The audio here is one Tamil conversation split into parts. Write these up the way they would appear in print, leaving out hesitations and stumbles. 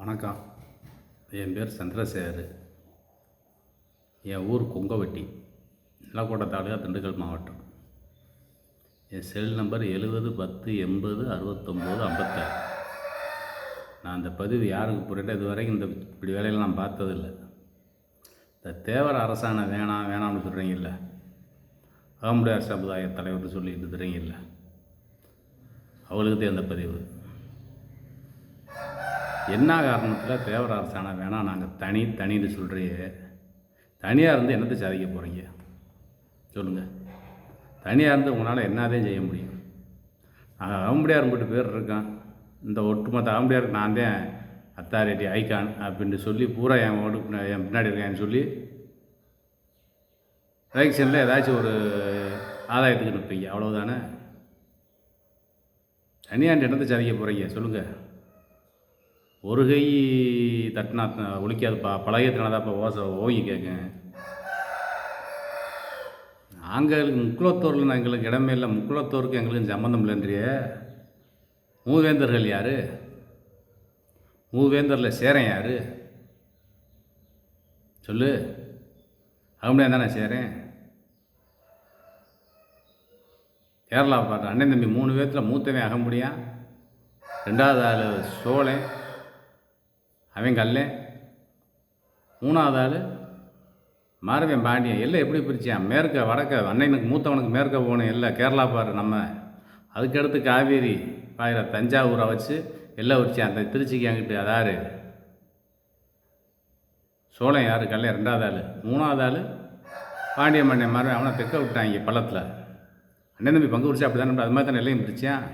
வணக்கம். என் பேர் சந்திரசேகர். என் ஊர் கொங்கவட்டி, நிலக்கோட்டை தாலுகா, திண்டுக்கல் மாவட்டம். என் செல் நம்பர் 70 10 80 69 56. நான் இந்த பதிவு யாருக்கு போகிறேன், இது வரைக்கும் இப்படி வேலையில் நான் பார்த்ததில்லை. இந்த தேவர் அரசாணை வேணாம்னு சொல்கிறீங்கல்ல, அகமுடையார் சமுதாய தலைவர்னு சொல்லிட்டு இருக்கிறீங்கல்ல, அவளுக்கு தான் இந்த பதிவு. என்ன காரணத்தில் தேவர் அரசாணை வேணாம், நாங்கள் தனின்னு சொல்கிறியே, தனியாக இருந்து என்னத்தை சாதிக்க போகிறீங்க சொல்லுங்கள். தனியாக இருந்து உங்களால் என்னதான் செய்ய முடியும்? நாங்கள் அகமுடையார் மட்டும் பேர் இருக்கான், இந்த ஒட்டுமொத்த அகமுடையாருக்கு நான் தான் அத்தாரிட்டி ஐகான் அப்படின்னு சொல்லி பூரா என் பின்னாடி இருக்கேன்னு சொல்லி எலெக்ஷனில் ஏதாச்சும் ஒரு ஆதாயத்துக்கு நிற்பீங்க, அவ்வளோதானே. தனியாண்டு என்னத்தை சாதிக்க போகிறீங்க சொல்லுங்கள். ஒரு கை தட்டினா ஒழிக்காது, பழைய தினதாப்பா ஓசை ஓங்கி கேட்க. நாங்கள் முக்குளத்தூரில் எங்களுக்கு இடமே இல்லை, முக்குளத்தூருக்கு எங்களுக்கு சம்மந்தம் இல்லைன்றிய. மூவேந்தர்கள் யார்? மூவேந்தரில் சேரன் யார் சொல்லு. அகமுடியா தானே சேரன். கேரளா பாட்டு அண்ணன் தம்பி 3 பேர்த்தில் மூத்தவன் அகமுடியா, 2வது ஆள் சோழன் அவன் கல்லேன், 3வது ஆள் மாறுவேன் பாண்டியன். எல்லாம் எப்படி பிரித்தான்? மேற்க வடக்க, அண்ணனுக்கு மூத்தவனுக்கு மேற்க போகணும் எல்லாம் கேரளா பாரு நம்ம. அதுக்கடுத்து காவேரி பாயிர தஞ்சாவூரை வச்சு எல்லாம் வச்சான். அந்த திருச்சிக்கு அங்கிட்டு அதாரு சோழன் யார்? கல்லேன் 2வது ஆள். 3வது ஆள் பாண்டியன் மண்ணை மாறுவேன், அவனை தெக்க விட்டாங்க பள்ளத்தில். அண்ணன் தம்பி பங்கு பிடிச்சா அப்படி தானே, அது மாதிரி தானே எல்லையும் பிரித்தான்.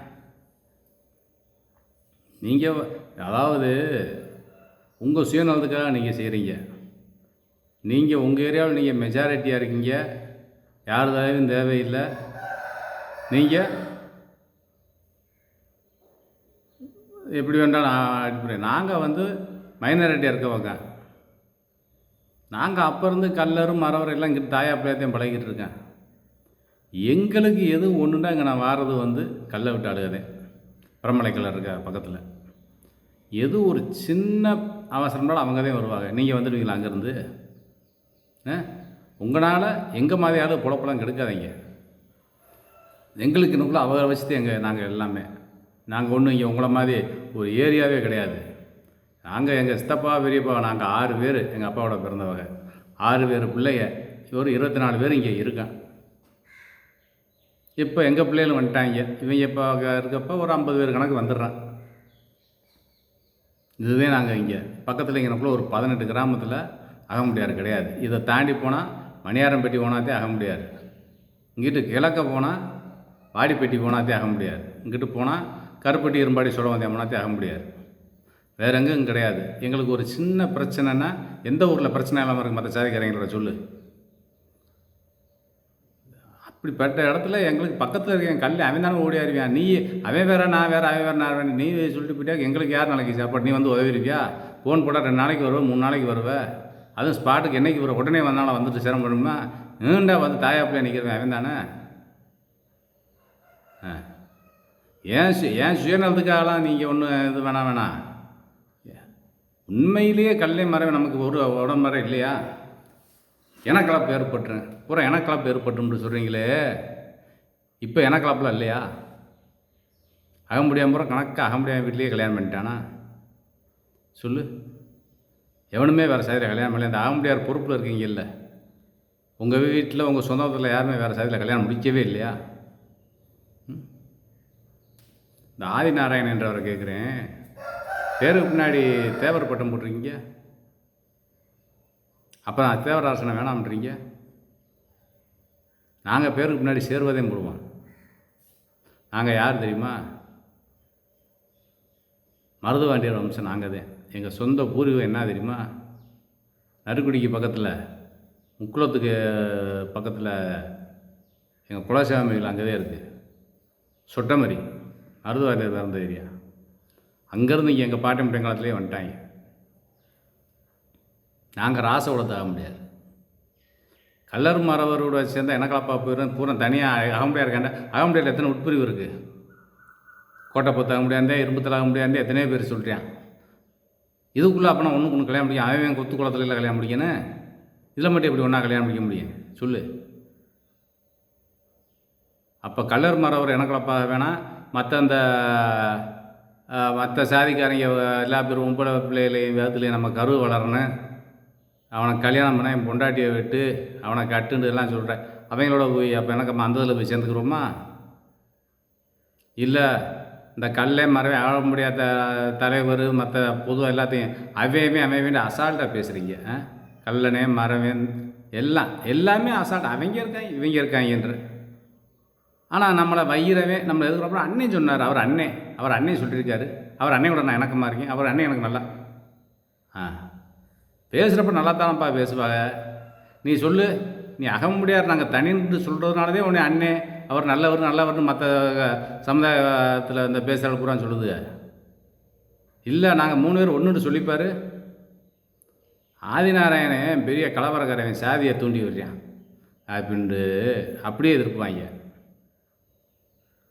நீங்கள் அதாவது உங்கள் சுயநலத்துக்காக நீங்கள் செய்கிறீங்க. நீங்கள் உங்கள் ஏரியாவில் நீங்கள் மெஜாரிட்டியாக இருக்கீங்க, யார் தயவும் தேவையில்லை. நீங்கள் எப்படி வேண்டாலும் அடிப்படை. நாங்கள் மைனாரிட்டியாக இருக்கவங்க. நாங்கள் அப்போ இருந்து கல்லரும் மரவர் எல்லாம் இங்கிட்டு தாயா பிள்ளையத்தையும் பழகிட்டு இருக்கேன். எங்களுக்கு எது ஒன்றுனா இங்கே நான் வாரது கல்லை விட்டு ஆடுகிறேன். பிரமலை கல்லர் இருக்க பக்கத்தில். எது ஒரு சின்ன அவசரம்னாலும் அவங்க தான் வருவாங்க. நீங்கள் வந்துடுவீங்களா அங்கேருந்து? உங்களால் எங்கள் மாதிரி ஆள் பொழப்பெல்லாம் கெடுக்காதீங்க. எங்களுக்கு இன்னுக்குள்ள அவரை வச்சுட்டு நாங்கள் எல்லாமே. நாங்கள் ஒன்றும் இங்கே உங்களை மாதிரி ஒரு ஏரியாவே கிடையாது. நாங்கள் எங்கள் சித்தப்பா பெரியப்பா நாங்கள் 6 பேர், எங்கள் அப்பாவோட பிறந்தவங்க 6 பேர் பிள்ளைங்க. ஒரு 24 பேர் இங்கே இருக்கான். இப்போ எங்கள் பிள்ளைகளும் வந்துட்டாங்க. இவங்க இப்போ இருக்கப்போ ஒரு 50 பேர் கணக்கு வந்துடுறான். இதுதான் நாங்கள் இங்கே பக்கத்தில் இங்கனக்குள்ளே ஒரு 18 கிராமத்தில் அகமுடையார் கிடையாது. இதை தாண்டி போனால் மணியாரம்பட்டி போனாதே அகமுடையார். இங்கிட்டு கிழக்க போனால் வாடிப்பட்டி போனாதே அகமுடையார். இங்கிட்டு போனால் கருப்பட்டி இரும்பாடி சொல்ல போனாதே அகமுடையார். வேறு எங்கேயும் கிடையாது. எங்களுக்கு ஒரு சின்ன பிரச்சனைனா எந்த ஊரில் பிரச்சனை இல்லாமல் இருக்குது மற்ற சாதிக்காரங்களோட சொல்லு. இப்படிப்பட்ட இடத்துல எங்களுக்கு பக்கத்தில் இருக்க என் கல்வி அவன் தானே ஓடி அறிவியான். நீ அவன் வேற நான் வேறு, அவன் வேறு நான் வேறு, நீ சொல்லிட்டு போயிட்டா எங்களுக்கு யார் நாளைக்கு சாப்பாடு? நீ உதவிருவியா? ஃபோன் போட்டால் 2 நாளைக்கு வருவேன், 3 நாளைக்கு வருவேன். அதுவும் ஸ்பாட்டுக்கு என்னைக்கு வரும்? உடனே வந்தாலும் வந்துட்டு சிரமம் பண்ணுமா? நீண்டா தாயா பிள்ளைய நிற்கிறவன் அவன் தானே. ஏன் சுயநலத்துக்காகலாம் நீங்கள் ஒன்றும் இது வேணாம். உண்மையிலேயே கல்லை மரவே நமக்கு ஒரு உடம்பு இல்லையா? எனக்கலப்பு ஏற்பட்டுறேன் பூரா எனக்கலப்பு ஏற்பட்டும்னு சொல்கிறீங்களே. இப்போ எனக்கலப்பெலாம் இல்லையா? அகமுடியாமல் பூரா கணக்காக அகமுடியாமல் வீட்லேயே கல்யாணம் பண்ணிட்டானா சொல்லு. எவனுமே வேறு சாதியில் கல்யாணம் பண்ணல. இந்த அகமுடியார் பொறுப்பில் இருக்கீங்க இல்லை, உங்கள் வீட்டில் உங்கள் சொந்தத்தில் யாருமே வேறு சாதியில் கல்யாணம் முடிக்கவே இல்லையா? இந்த ஆதிநாராயணன் என்றவரை கேட்குறேன், பேருக்கு பின்னாடி தேவர் பட்டம் போட்டிருக்கீங்க, அப்போ நான் தேவர் அரசனை வேணாம்ன்றீங்க. நாங்கள் பேருக்கு பின்னாடி சேர்வதையும் போடுவோம். நாங்கள் யார் தெரியுமா? மருதுவாண்டியர் வம்சம். நாங்கள் தான். எங்கள் சொந்த பூர்வீகம் என்ன தெரியுமா? நறுக்குடிக்கு பக்கத்தில், முக்குளத்துக்கு பக்கத்தில் எங்கள் குலசாமிகள் அங்கே தான் இருக்குது. சொட்டமரி மருதுவாண்டியர் பிறந்த ஏரியா. அங்கேருந்து இங்கே எங்கள் பாட்டி முட்டைங்காலத்துலேயே வந்துட்டாங்க. நாங்கள் ராசகுலத்தை அகமுடையார். கல்லர் மரவரோட சேர்ந்தால் எனக்கலப்பா போயிடும். பூரா தனியாக அகமுடையார் இருக்காண்ட. அகமுடையார் எத்தனை உட்பிரிவு இருக்குது? கோட்டைப்பத்து அகமுடையாந்தே, இரும்புத்தல் அகமுடையாந்தே எத்தனையோ பேர் சொல்கிறேன். இதுக்குள்ளே அப்போனா ஒன்றுக்கு ஒன்று கல்யாணம் முடியும். அவன் கொத்து குளத்துல இல்லை கல்யாணம் முடிக்கணும். இதில் மட்டும் எப்படி ஒன்றா கல்யாணம் முடிக்க முடியும் சொல்லு? அப்போ கல்லர் மரவர் எனக்குள்ளப்பா வேணாம். மற்ற அந்த மற்ற சாதிக்காரங்க எல்லா பேரும் உம்பளை பிள்ளைகளையும் வேதத்துலேயும் நம்ம கரு வளரணும். அவனை கல்யாணம் பண்ண என் பொண்டாட்டியை விட்டு அவனை கட்டுன்னு எல்லாம் சொல்கிறேன். அவங்களோட போய் அப்போ எனக்கு நம்ம அந்த இதில் போய் சேர்ந்துக்கிறோமா? இல்லை இந்த கல்லே மரவே ஆள முடியாத தலைவர் மற்ற பொதுவாக எல்லாத்தையும் அவையவே அசால்ட்டாக பேசுகிறீங்க. கல்லனே மரவேன் எல்லாமே அசால்ட். அவங்க இருக்காங்க இவங்க இருக்காங்கன்ற. ஆனால் நம்மளை வையிறவே நம்மளை எதுக்குறப்ப அண்ணே சொன்னார். அவர் அண்ணே சொல்லியிருக்காரு. அவர் அண்ணையோட நான் இணக்கமாக இருக்கேன். அவர் அண்ணே எனக்கு நல்லா பேசுகிறப்ப நல்லா தானப்பா பேசுவாங்க. நீ சொல்லு, நீ அகமுடியார் நாங்கள் தனின்னு சொல்கிறதுனாலதே உடனே அண்ணே அவர் நல்லவர்னு மற்ற சமுதாயத்தில் இந்த பேசுகிற பூரா சொல்லுது. இல்லை நாங்கள் 3 பேர் ஒன்றுட்டு சொல்லிப்பார். ஆதிநாராயணன் பெரிய கலவரக்காரன் சாதியை தூண்டி வர்றான் அப்படின்ட்டு அப்படியே எதிர்ப்பாங்க.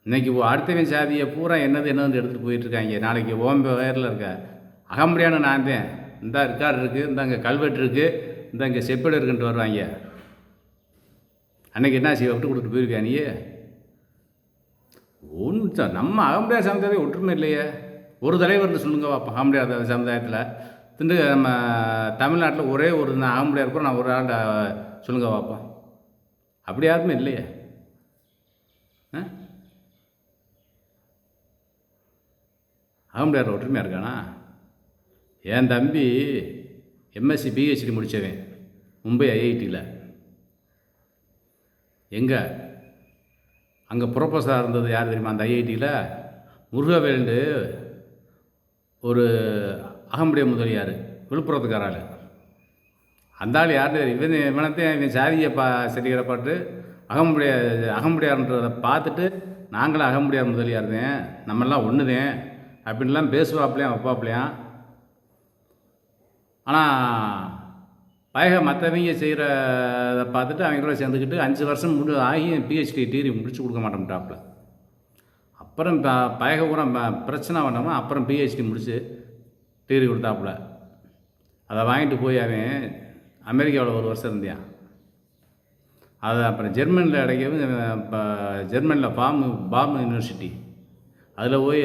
இன்றைக்கி அடுத்தவன் சாதியை பூரா என்னது எடுத்துகிட்டு போயிட்டுருக்காங்க. நாளைக்கு ஓம்ப வயரில் இருக்க அகமுடியான்னு நான் தான் இந்த இருக்கார் இருக்குது, இந்த அங்கே கல்வெட்டு இருக்குது, இந்த இங்கே செப்பேடு இருக்குன்ட்டு வருவாங்க. அன்றைக்கி என்ன செய்ய விட்டு கொடுத்துட்டு போயிருக்கா நீ? ஒன்று நம்ம அகமுடியார் சமுதாயத்தை ஒற்றுமை இல்லையே. ஒரு தலைவர்னு சொல்லுங்க பார்ப்போம். அகமுடியார் சமுதாயத்தில் நம்ம தமிழ்நாட்டில் ஒரே ஒரு அகமுடியார் இருக்கிற நான் ஒரு ஆள் சொல்லுங்க பார்ப்போம். அப்படி யாருமே இல்லையே. அகமுடியார் ஒற்றுமையாக இருக்கானா? என் தம்பி எம்எஸ்சி பிஹெச்டி முடித்தவன் மும்பை ஐஐடியில். அங்கே ப்ரொஃபஸராக இருந்தது யார் தெரியுமா? அந்த ஐஐடியில் முருகவேல்ண்டு ஒரு அகமுடைய முதலியார், விழுப்புரத்துக்காராள். அந்த ஆள் யார் இவனத்தையும் சாதியை சரிகிற பாட்டு அகமுடையார்ன்றதை பார்த்துட்டு நாங்களும் அகமுடையார் முதலியார் தான், நம்மெல்லாம் ஒன்று தான் அப்படின்லாம் பேசுவாப்பிலையாம் வைப்பாப்பிலையாம். ஆனால் மற்றவங்க செய்கிறத பார்த்துட்டு அவங்களோட சேர்ந்துக்கிட்டு 5 வருஷம் ஆகி பிஹெச்டி டிகிரி முடிச்சு கொடுக்க மாட்டோம்ட்டாப்புல. அப்புறம் கூட பிரச்சனை பண்ணாமல் அப்புறம் பிஹெச்டி முடித்து டிகிரி கொடுத்தாப்புல. அதை வாங்கிட்டு போய் அவன் அமெரிக்காவில் 1 வருஷம் இருந்தான். அதை அப்புறம் ஜெர்மனியில் கிடைக்கவும் இப்போ ஜெர்மனியில் பாம் யூனிவர்சிட்டி அதில் போய்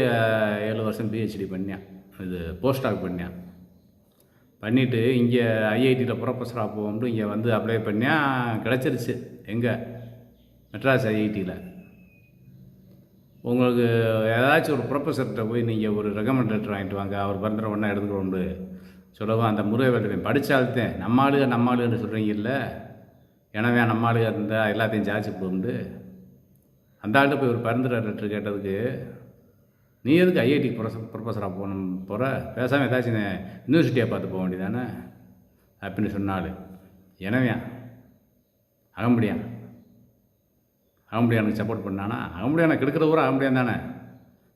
7 வருஷம் பிஹெச்டி பண்ணான். இது போஸ்டாக் பண்ணான். பண்ணிவிட்டு இங்கே ஐஐடியில் ப்ரொஃபஸராக போகும்போது இங்கே வந்து அப்ளை பண்ணால் கிடச்சிருச்சு. மெட்ராஸ் ஐஐடியில். உங்களுக்கு ஏதாச்சும் ஒரு ப்ரொஃபஸர்கிட்ட போய் நீங்கள் ஒரு ரெக்கமெண்ட் லெட்டர் வாங்கிட்டு வாங்க, அவர் பந்திர ஒன்றா எடுத்துக்கொண்டு சொல்லவும் அந்த முருகவேல் படித்தால்தான் நம்ம ஆளுன்னு சொல்கிறீங்கல்ல, எனவே நம்ம ஆளுக இருந்தால் எல்லாத்தையும் ஜாய்ச்சி போகுண்டு அந்த ஆள்கிட்ட போய் ஒரு பரிந்துரை லெட்டர் கேட்டதுக்கு நீ எதுக்கு ஐஐடி ப்ரொஃபஸராக போகிற, பேசாமல் ஏதாச்சும் யூனிவர்சிட்டியை பார்த்து போக வேண்டியதானே அப்படின்னு சொன்னாள். எனவே அகமுடியானுக்கு சப்போர்ட் பண்ணானா? அகமுடியான கெடுக்கிற ஊரா அகமுடியான் தானே.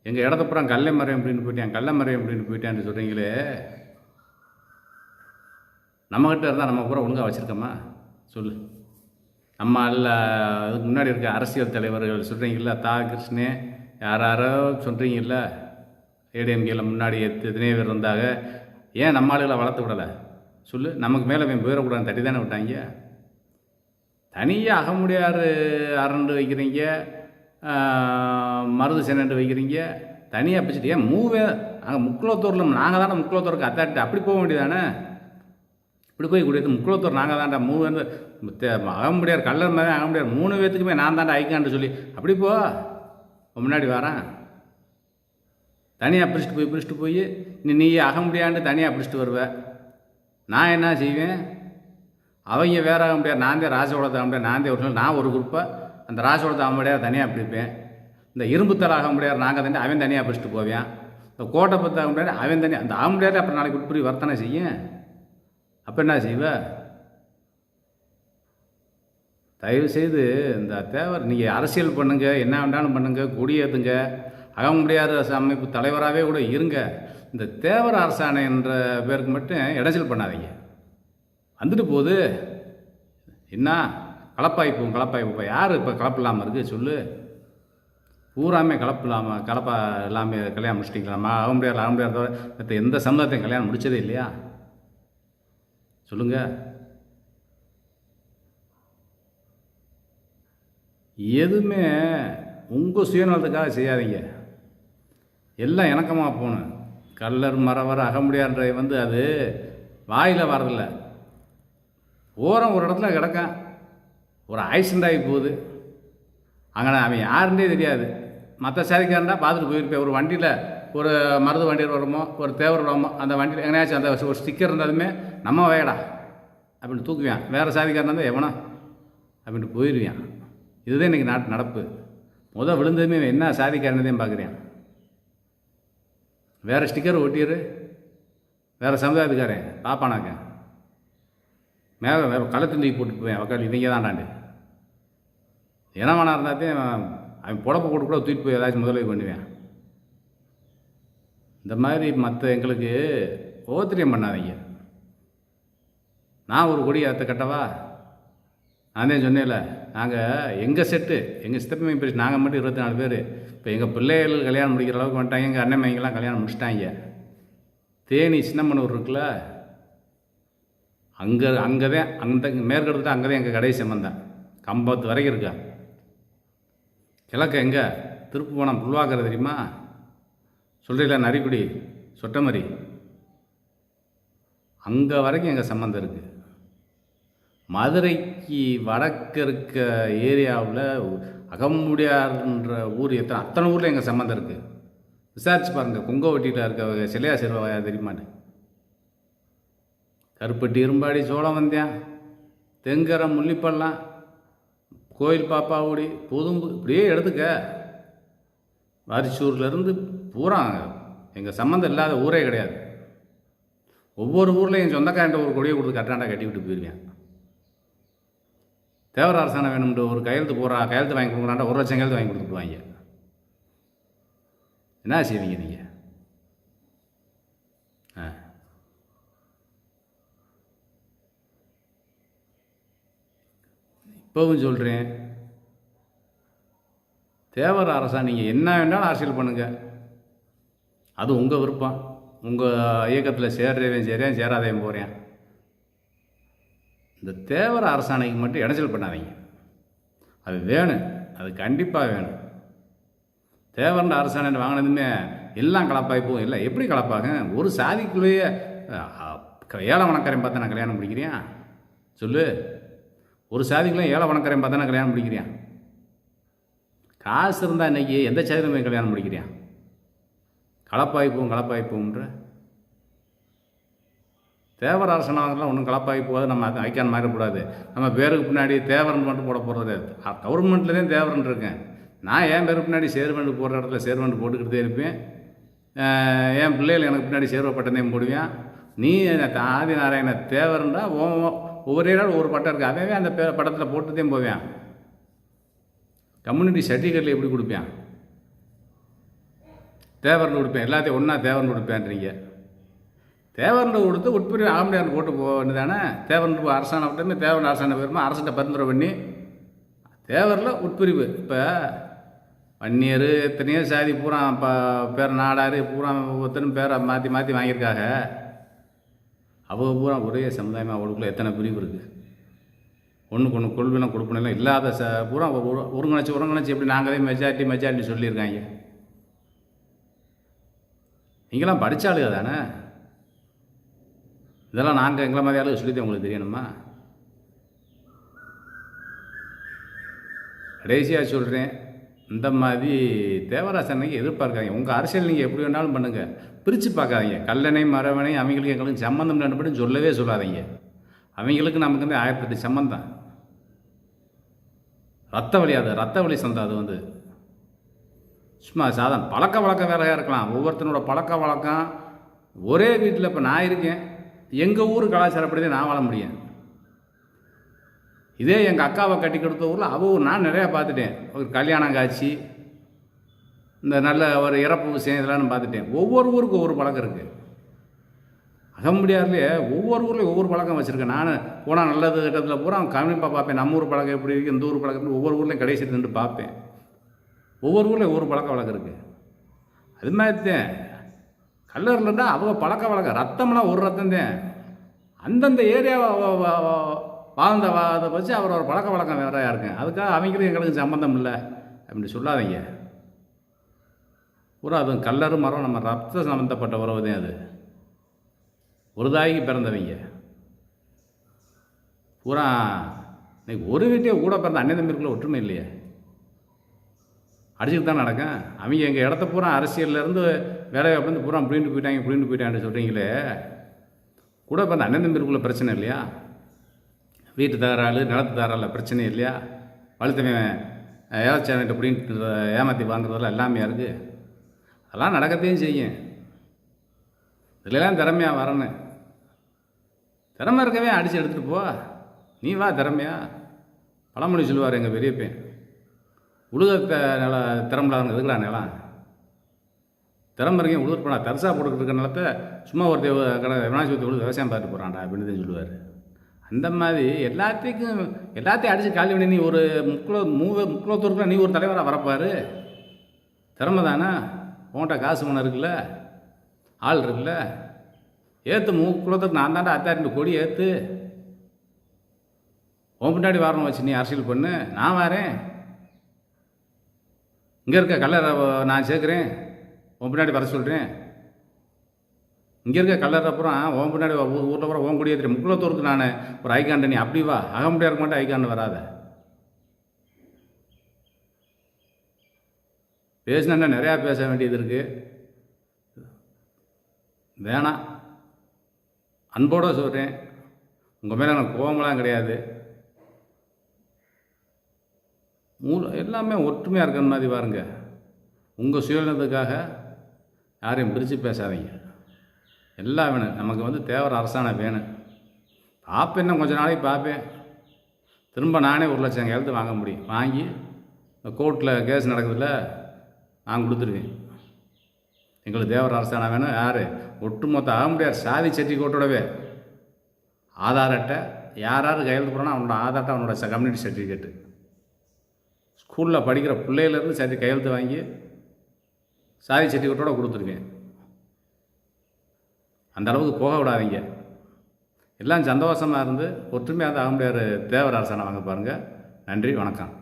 எங்கள் இடத்த பூரா கல்லை மறையும் அப்படின்னு போயிட்டான்னு சொல்கிறீங்களே. நம்மக்கிட்ட இருந்தால் நம்ம பூரா ஒழுங்காக வச்சுருக்கோமா சொல்லு? நம்ம இல்லை அதுக்கு முன்னாடி இருக்க அரசியல் தலைவர்கள் சொல்கிறீங்களா, கிருஷ்ணே யாரோ சொல்கிறீங்கல்ல, ஏடிஎம்கேல முன்னாடி எத்தனையோ பேர் இருந்தாங்க, ஏன் நம்ம ஆளுகளை வளர்த்து விடலை சொல்லு? நமக்கு மேலே போயிடக்கூடாது தட்டி தானே விட்டாங்க. தனியாக அகமுடியார் அரண்டு வைக்கிறீங்க, மருது செனண்டு வைக்கிறீங்க, தனியாக பிடிச்சிட்டு ஏன் அங்கே முக்குளத்தூரில் நாங்கள் தானே முக்குளத்தூருக்கு அத்தாட்டு அப்படி போக வேண்டியதானே? இப்படி போய் கூடியது முக்குளத்தூர் நாங்கள் தாண்டா அகமுடியார் கல்லர் மாதிரி அகமுடியார் 3 பேர்த்துக்குமே நான் தாண்டா ஐக்கான்னு சொல்லி அப்படி முன்னாடி வரேன். தனியாக பிடிச்சிட்டு போய் நீ அகமுடியான்னு தனியாக பிடிச்சிட்டு வருவேன். நான் என்ன செய்வேன்? அவங்க வேறு அகமுடியார், நான் தான் ராசகுலத்தை அகமுடியார், நான் ஒரு குரூப்பாக அந்த ராசகுலத்தை அகமுடியார் தனியாக பிடிப்பேன். இந்த இரும்புத்தலை அகமுடியார் நாங்கள் தானே அவன் தனியாக பிடிச்சிட்டு போவேன். இந்த கோட்டை பத்து அகமுடியார் அவன் தனியாக அந்த அகமுடியார் அப்புறம் நாளைக்கு உட்புரி வர்த்தனை செய்யும். அப்போ என்ன செய்வேன்? தயவுசெய்து இந்த தேவர் நீங்கள் அரசியல் பண்ணுங்கள், என்ன வேண்டாலும் பண்ணுங்கள், கொடியேற்றுங்க, அகமுடியார் அமைப்பு தலைவராகவே கூட இருங்க. இந்த தேவர் அரசாணை என்ற பேருக்கு மட்டும் இடைஞ்சல் பண்ணாதீங்க. வந்துட்டு போகுது என்ன கலப்பாய்ப்பு யார் இப்போ கலப்பு இல்லாமல் இருக்குது சொல்லு? பூராமே கலப்பாக இல்லாமல் கல்யாணம் முடிச்சிட்டிங்களா? ஆக முடியாத மற்ற எந்த சமுதாயத்தையும் கல்யாணம் முடித்ததே இல்லையா? சொல்லுங்கள். எதுவுமே உங்கள் சுயநலத்துக்காக செய்யாதீங்க. எல்லாம் இணக்கமாக போகணும். கள்ளர் மறவர் அகமுடியான்ற அது வாயில் வரதில்லை. ஓரம் ஒரு இடத்துல கிடக்கான், ஒரு ஆக்சிடெண்ட் ஆகி போகுது, அங்கே அவன் யாருன்னே தெரியாது. மற்ற சாதிக்காரண்டா பார்த்துட்டு போயிருப்பேன். ஒரு வண்டியில் ஒரு மருது வண்டியில் வரமோ ஒரு தேவர் வரமோ அந்த வண்டியில் எங்கேயாச்சும் அந்த ஒரு ஸ்டிக்கர் இருந்தாலுமே நம்ம வேடா அப்படின்னு தூக்குவேன். வேறு சாதிக்காரன் இருந்தால் எவனா அப்படின்ட்டு போயிடுவேன். இதுதான் இன்றைக்கி நாட்டு நடப்பு. விழுந்ததுமே என்ன சாதிக்காரனதையும் பார்க்குறேன். வேறு ஸ்டிக்கர் ஒட்டிடு, வேறு சமுதாயத்துக்காரன் பாப்பானாக்க மேலே வேறு களத்து தூக்கி போட்டுட்டு போவேன். உக்கால் இவங்க தான்டாண்டு இனவனாக இருந்தாத்தையும் அவன் புடப்பை போட்டு கூட தூக்கிட்டு போய் ஏதாச்சும் முதலுதவி பண்ணுவேன். இந்த மாதிரி மற்ற எங்களுக்கு ஓத்திரியம் பண்ணாதீங்க. நான் ஒரு கொடி ஏற்ற கட்டவா? நான் தான் சொன்னேன்ல, நாங்கள் எங்கள் செட்டு எங்கள் சித்தப்பமை பிரிச்சு நாங்கள் மட்டும் 24 பேர். இப்போ எங்கள் பிள்ளைகள் கல்யாணம் முடிக்கிற அளவுக்கு வந்துட்டாங்க. எங்கள் அண்ணன் மைங்கெல்லாம் கல்யாணம் முடிச்சிட்டாங்க. தேனி சின்னமனூர் இருக்குல்ல, அங்கே தான் அந்த மேற்கெடுத்துட்டு அங்கே தான் எங்கள் கடைசி சம்பந்தம். கம்பத்து வரைக்கும் இருக்கா. கிழக்கு எங்கே திருப்புவனம் புல்வாக்கரை தெரியுமா? சொல்கிறீங்களா? நரிக்குடி சொட்டமரி அங்கே வரைக்கும் எங்கள் சம்மந்தம் இருக்குது. மதுரைக்கு வடக்கு இருக்க ஏரியாவில் அகமுடியார்ன்ற ஊர் அத்தனை ஊரில் எங்கள் சம்மந்தம் இருக்குது. விசாரிச்சு பாருங்கள். கொங்கவட்டியில் இருக்க சிலையா சிறுவாயா தெரியுமான்னு. கருப்பட்டி இரும்பாடி சோளம் வந்தேன், தெங்கரம் முள்ளிப்பள்ளம், கோயில் பாப்பாவுடி புதும்பு இப்படியே எடுத்துக்க. வாரிச்சூர்லேருந்து பூரா எங்கள் சம்மந்தம் இல்லாத ஊரே கிடையாது. ஒவ்வொரு ஊரில் என் சொந்தக்காரன்ட்ட ஒரு கொடியை கொடுத்து கட்டாண்டா கட்டி விட்டு போயிருவேன். தேவர அரசாணம் வேணும்ன்ற ஒரு கையெழுத்து வாங்கி கொடுக்குறாண்டா 1 லட்சம் கையெழுத்து வாங்கி கொடுத்துருவாங்க. என்ன செய்வீங்க நீங்கள்? இப்போவும் சொல்கிறேன், தேவர அரசாணம் நீங்கள் என்ன வேணாலும் அரசியல் பண்ணுங்கள். அது உங்கள் விருப்பம். உங்கள் இயக்கத்தில் சேர்றவன் சரியா சேராதவன் போகிறேன். இந்த தேவர அரசாணைக்கு மட்டும் இடைஞ்சல் பண்ணாதீங்க. அது வேணும், அது கண்டிப்பாக வேணும். தேவரண்ட அரசாணை வாங்கினதுமே எல்லாம் கலப்பாகி போகும். இல்லை, எப்படி கலப்பாக? ஒரு சாதிக்குள்ளேயே ஏழை வணக்கரையும் பார்த்தா நான் கல்யாணம் முடிக்கிறேன் சொல்லு. ஒரு சாதிக்குள்ளே ஏழை வணக்கரையும் பார்த்தா நான் கல்யாணம் முடிக்கிறேன். காசு இருந்தால் இன்றைக்கி எந்த சாதியிலும் போய் கல்யாணம் முடிக்கிறேன். கலப்பாகி போகும்ன்ற தேவர அரசனாகலாம் ஒன்றும் கலப்பாகி போகாது. நம்ம அதை ஐக்கான் மாறக்கூடாது. நம்ம பேருக்கு பின்னாடி தேவரன் மட்டும் போட போகிறது. கவர்மெண்ட்டில் தான் தேவரன் இருக்கேன். நான் என் பேருக்கு பின்னாடி சேர்வெண்டு போடுற இடத்துல சேர்வெண்டு போட்டுக்கிட்டே இருப்பேன். என் பிள்ளைகள் எனக்கு பின்னாடி சேர்வ பட்டத்தையும் போடுவேன். நீ ஆதி நாராயண தேவரண்டா ஒவ்வொரு நாள் ஒவ்வொரு பட்டம் இருக்குது. அதே அந்த படத்தில் போட்டுதான் போவேன். கம்யூனிட்டி சர்டிஃபிகேட்டில் எப்படி கொடுப்பேன்? தேவரன் கொடுப்பேன். எல்லாத்தையும் ஒன்றா தேவரன் கொடுப்பேன்றீங்க. தேவரன் கொடுத்து உட்பிரிவு ஆம்படியார் போட்டு போக வேண்டியதானே? தேவரன் அரசாணை விட்டுமே தேவரன் அரசாணை போயிருமா அரசிட்ட பரிந்துரை பண்ணி தேவரில் உட்பிரிவு. இப்போ வன்னியர் எத்தனையோ சாதி பூரா பேர் நாடார் பூரா ஒருத்தரும் பேரை மாற்றி வாங்கியிருக்காங்க. அவங்க பூரா ஒரே சமுதாயமாக அவளுக்குள்ள எத்தனை பிரிவு இருக்குது. ஒன்றுக்கு ஒன்று கொள்வினம் கொடுப்பனெல்லாம் இல்லாத பூரா ஒருங்கிணைச்சி எப்படி நாங்களே மெஜாரிட்டி சொல்லியிருக்காங்க. நீங்களாம் படித்தாளுக தானே? இதெல்லாம் நாங்கள் எங்களை மாதிரி ஆளுக சொல்லித்தான் உங்களுக்கு தெரியணுமா? கடைசியாக சொல்கிறேன், இந்த மாதிரி தேவராசனைக்கு எதிர்பார்க்காதீங்க. உங்கள் அரசியல் நீங்கள் எப்படி வேணாலும் பண்ணுங்கள், பிரித்து பார்க்காதீங்க. கல்லணை மரவணை அவங்களுக்கு எங்களுக்கு சம்மந்தம் ரெண்டுபடி சொல்லவே சொல்லாதீங்க. அவங்களுக்கு நமக்கு வந்து 1008 சம்மந்தம். ரத்த வழி சந்தம். அது சும்மா சாதாரண பழக்க வழக்கம் வேறையாக இருக்கலாம். ஒவ்வொருத்தனோட பழக்க வழக்கம் ஒரே வீட்டில். இப்போ நான் இருக்கேன், எங்கள் ஊர் கலாச்சாரப்படி தான் நான் வாழ முடியும். இதே எங்கள் அக்காவை கட்டி கொடுத்த ஊரில் நான் நிறையா பார்த்துட்டேன். ஒரு கல்யாணம் காட்சி, இந்த நல்ல ஒரு இறப்பு விஷயம் இதெல்லாம் பார்த்துட்டேன். ஒவ்வொரு ஊருக்கும் ஒவ்வொரு பழக்கம் இருக்குது. அகமுடியார்லேயே ஒவ்வொரு ஊர்லேயும் ஒவ்வொரு பழக்கம் வச்சுருக்கேன். நான் போனால் நல்லது கிட்டத்தில் பூரா கவனிப்பாக பார்ப்பேன். நம்ம ஊர் பழக்கம் எப்படி இருக்குது, இந்த ஊர் பழக்கம் எப்படி, ஒவ்வொரு ஊர்லேயும் கடைசி நின்று பார்ப்பேன். ஒவ்வொரு ஊரில் ஒவ்வொரு பழக்க வழக்கம் இருக்குது. அது மாதிரி தான் கல்லர்லன்னா அவங்க பழக்க வழக்கம் ரத்தம்லாம் ஒரு ரத்தம் தான். அந்தந்த ஏரியாவை வாழ்ந்த வச்சு அவரோட பழக்க வழக்கம் வேறையாக இருக்குங்க. அதுக்காக அவங்களும் எங்களுக்கு சம்மந்தம் இல்லை அப்படின்னு சொல்லாதீங்க. பூரா அதுவும் கல்லறு மரம் நம்ம ரத்த சம்மந்தப்பட்ட உறவு தான். அது ஒரு தாய்க்கு பிறந்தவங்க பூரா இன்னைக்கு ஒரு வீட்டையே கூட பிறந்த அண்ணன் தம்பிக்குள்ள ஒற்றுமை இல்லையே, அடிச்சுட்டு தான் நடக்கும். அவங்க எங்கள் இடத்த பூரா அரசியல்லேருந்து வேலை வந்து பூரா புளிண்டு போயிட்டாங்கன்னு சொல்கிறீங்களே, கூட பிறந்த அண்ணன் தம்பிக்குள்ள பிரச்சனை இல்லையா? வீட்டு தகராறு, நிலத்து தகராறு பிரச்சனை இல்லையா? வலுத்தவன் ஏதாச்சும் அப்படின்ட்டு ஏமாற்றி வாங்குறதெல்லாம் எல்லாமே இருக்குது. அதெல்லாம் நடக்கத்தையும் செய்யும். இதுலாம் திறமையாக வரணும். திறமை இருக்கவே அடித்து எடுத்துகிட்டு போ. நீ வா திறமையா. பழமொழி சொல்லுவார் எங்கள் பெரியப்பேன், உழுத நிலம் திறம்பலான்னு எதுக்குறா நிலம், திறமை இருக்கேன் உழுதுப்படா தரிசாக போட்டுக்கிட்டு இருக்க நிலத்தை சும்மா ஒருத்தர் கடை விநாயகத்தை உழுது விவசாயம் பார்த்துட்டு போகிறான்டா அப்படின்னு தான் சொல்லுவார். அந்த மாதிரி எல்லாத்தையும் அடித்து காலி பண்ணி நீ ஒரு முக்குளத்தூருக்குள்ள நீ ஒரு தலைவராக வரப்பார். திறமை தானே, உன்கிட்ட காசு மணம் இருக்குல்ல, ஆள் இருக்குல்ல, ஏற்று முக்குளத்துக்கு நான் தாண்டா அத்தாரிட்டு கொடி ஏற்று உன் பின்னாடி வரணும் வச்சு நீ அரசியல் பண்ணு. நான் வரேன், இங்கே இருக்க கல்லறை நான் சேர்க்குறேன், உன் பின்னாடி வர சொல்கிறேன். இங்கே இருக்க கல்லறை அப்புறம் உன் பின்னாடி ஊரில் பூரா உன் கொடி ஏற்றுறேன். முக்குளத்தூருக்கு நான் ஒரு ஐக்காண்டு, நீ அப்படி வா. அகமுடியா இருக்க மாட்டேன், ஐக்காண்டு வராத. பேசினா நிறையா பேச வேண்டியது இருக்குது, வேணாம். அன்போடு சொல்கிறேன், உங்கள் மேலே எனக்கு கோபமெல்லாம் கிடையாது. எல்லாமே ஒற்றுமையாக இருக்கிற மாதிரி பாருங்க. உங்கள் சுயநலத்துக்காக யாரையும் பிரித்து பேசாதீங்க. எல்லாம் வேணும். நமக்கு வந்து தேவர அரசாணம் வேணும். பார்ப்பேன், இன்னும் கொஞ்சம் நாளைக்கு பார்ப்பேன். திரும்ப நானே 1 லட்சம் கையெழுத்து வாங்க முடியும். வாங்கி இந்த கோர்ட்டில் கேஸ் நடக்குதுல்ல, நான் கொடுத்துருவேன். எங்களுக்கு தேவர அரசாணம் வேணும். யார் ஒட்டுமொத்த ஆக முடியாது. சாதி சர்டிஃபிகேட்டோடவே ஆதார் அட்டை, யார் கையெழுத்து போகிறோன்னா அவனோட ஆதார் அட்டை, அவனோட கம்யூனிட்டி சர்டிஃபிகேட்டு, ஸ்கூலில் படிக்கிற பிள்ளையிலேருந்து கையெழுத்து வாங்கி சாதி சர்டிஃபிகேட்டோடு கொடுத்துருக்கேன். அந்த அளவுக்கு போக விடாதீங்க. எல்லாம் சந்தோஷமாக இருந்து ஒற்றுமையாக ஆக முடியாத தேவர அரசாணம் வாங்க பாருங்கள். நன்றி, வணக்கம்.